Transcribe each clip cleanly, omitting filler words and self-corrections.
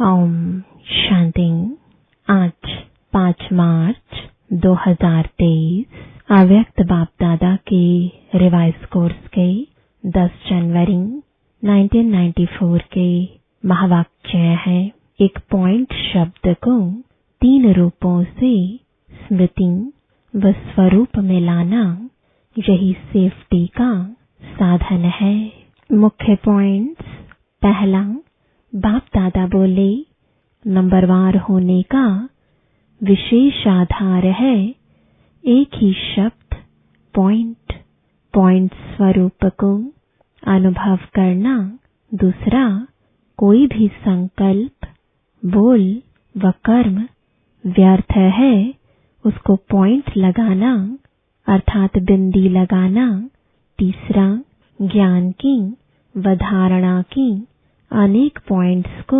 ओम शांति। आज 5 मार्च 2023 अव्यक्त बाप दादा के रिवाइज कोर्स के 10 जनवरी 1994 के महावाक्य है। एक पॉइंट शब्द को 3 रूपों से स्मृति व स्वरूप में लाना, यही सेफ्टी का साधन है। मुख्य पॉइंट्स। पहला, बाप दादा बोले नंबरवार होने का विशेष आधार है एक ही शब्द पॉइंट स्वरूप को अनुभव करना। दूसरा, कोई भी संकल्प, बोल व कर्म व्यर्थ है, उसको पॉइंट लगाना अर्थात बिंदी लगाना। तीसरा, ज्ञान की व धारणा की अनेक पॉइंट्स को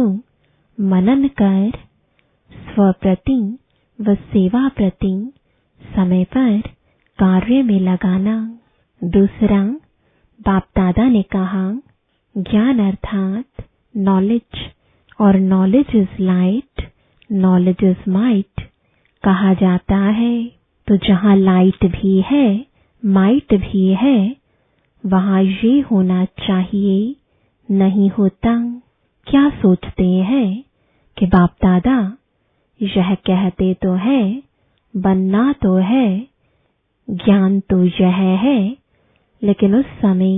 मनन कर स्वप्रति व सेवा प्रति समय पर कार्य में लगाना। दूसरा, बाप दादा ने कहा ज्ञान अर्थात नॉलेज और knowledge is light, knowledge is might कहा जाता है। तो जहाँ लाइट भी है, माइट भी है, वहाँ ये होना चाहिए, नहीं होता। क्या सोचते हैं कि बाप दादा यह कहते तो है, बनना तो है, ज्ञान तो यह है, लेकिन उस समय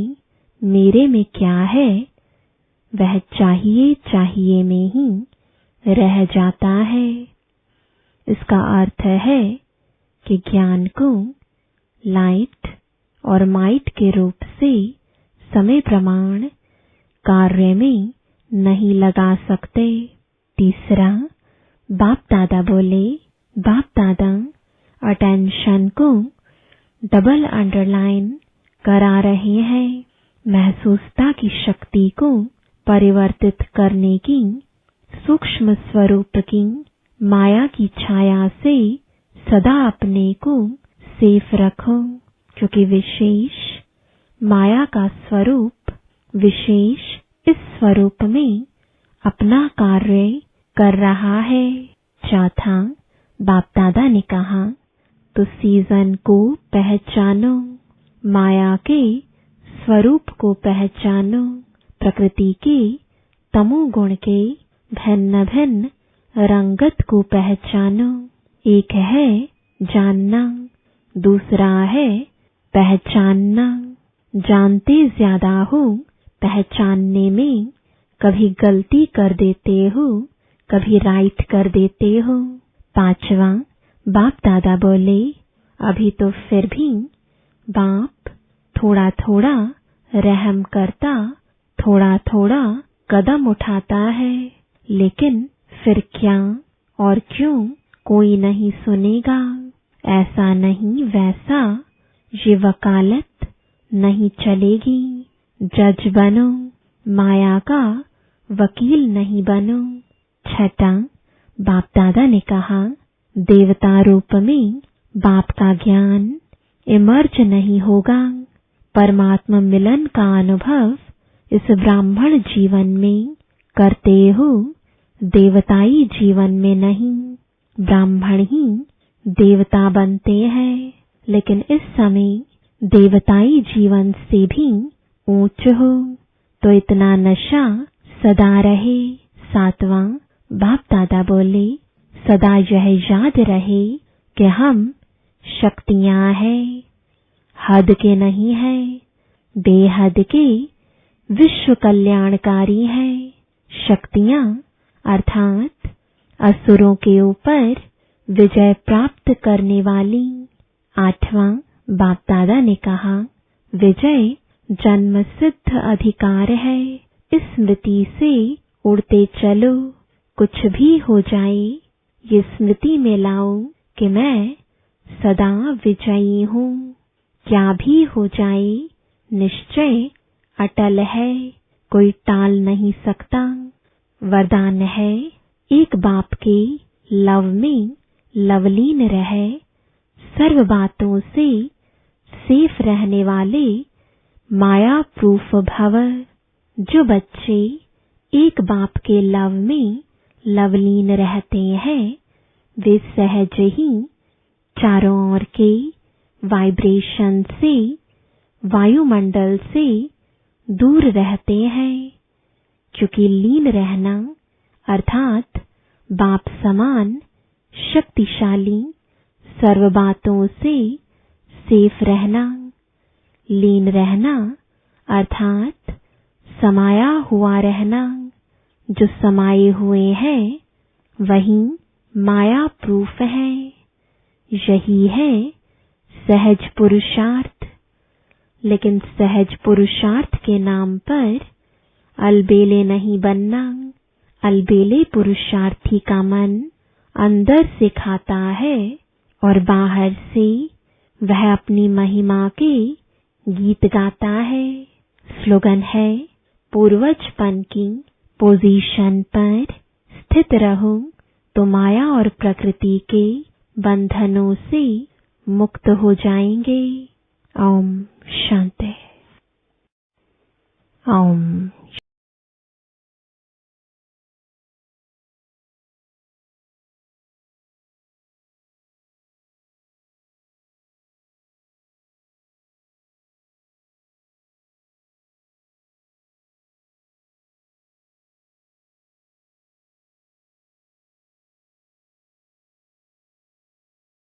मेरे में क्या है, वह चाहिए में ही रह जाता है। इसका अर्थ है कि ज्ञान को लाइट और माइट के रूप से समय प्रमाण कार्य में नहीं लगा सकते। तीसरा, बाप दादा बोले, बाप दादा अटेंशन को डबल अंडरलाइन करा रहे हैं। महसूसता की शक्ति को परिवर्तित करने की सूक्ष्म स्वरूप की माया की छाया से सदा अपने को सेफ रखो, क्योंकि विशेष माया का स्वरूप विशेष इस स्वरूप में अपना कार्य कर रहा है। चौथा, बाप दादा ने कहा तो सीजन को पहचानो, माया के स्वरूप को पहचानो, प्रकृति के तमोगुण के भिन्न भिन्न रंगत को पहचानो। एक है जानना, दूसरा है पहचानना। जानते ज्यादा हो, पहचानने में कभी गलती कर देते हो, कभी राइट कर देते हो। पांचवा, बाप दादा बोले अभी तो फिर भी बाप थोड़ा थोड़ा रहम करता, थोड़ा थोड़ा कदम उठाता है, लेकिन फिर क्या और क्यों कोई नहीं सुनेगा। ऐसा नहीं वैसा ये वकालत नहीं चलेगी। जज बनो, माया का वकील नहीं बनो। छठा, बाप दादा ने कहा देवता रूप में बाप का ज्ञान इमर्ज नहीं होगा। परमात्मा मिलन का अनुभव इस ब्राह्मण जीवन में करते हो, देवताई जीवन में नहीं। ब्राह्मण ही देवता बनते हैं, लेकिन इस समय देवताई जीवन से भी ऊंच हो, तो इतना नशा सदा रहे। सातवां, बाप दादा बोले सदा यह याद रहे कि हम शक्तियां हैं, हद के नहीं है, बेहद के विश्व कल्याणकारी है। शक्तियां अर्थात असुरों के ऊपर विजय प्राप्त करने वाली। आठवां, बाप दादा ने कहा विजय जन्म सिद्ध अधिकार है। इस स्मृति से उड़ते चलो, कुछ भी हो जाए ये स्मृति में लाओ कि मैं सदा विजयी हूँ। क्या भी हो जाए निश्चय अटल है, कोई टाल नहीं सकता। वरदान है एक बाप के लव में लवलीन रहे, सर्व बातों से सेफ रहने वाले माया प्रूफ भव। जो बच्चे एक बाप के लव में लवलीन रहते हैं वे सहज ही चारों ओर के वाइब्रेशन से, वायुमंडल से दूर रहते हैं, क्योंकि लीन रहना अर्थात बाप समान शक्तिशाली सर्व बातों से सेफ रहना। लीन रहना अर्थात समाया हुआ रहना। जो समाये हुए हैं वही माया प्रूफ है। यही है सहज पुरुषार्थ। लेकिन सहज पुरुषार्थ के नाम पर अलबेले नहीं बनना। अलबेले पुरुषार्थी का मन अंदर से खाता है और बाहर से वह अपनी महिमा के गीत गाता है। स्लोगन है, पूर्वजपन की पोजीशन पर स्थित रहो तो माया और प्रकृति के बंधनों से मुक्त हो जाएंगे।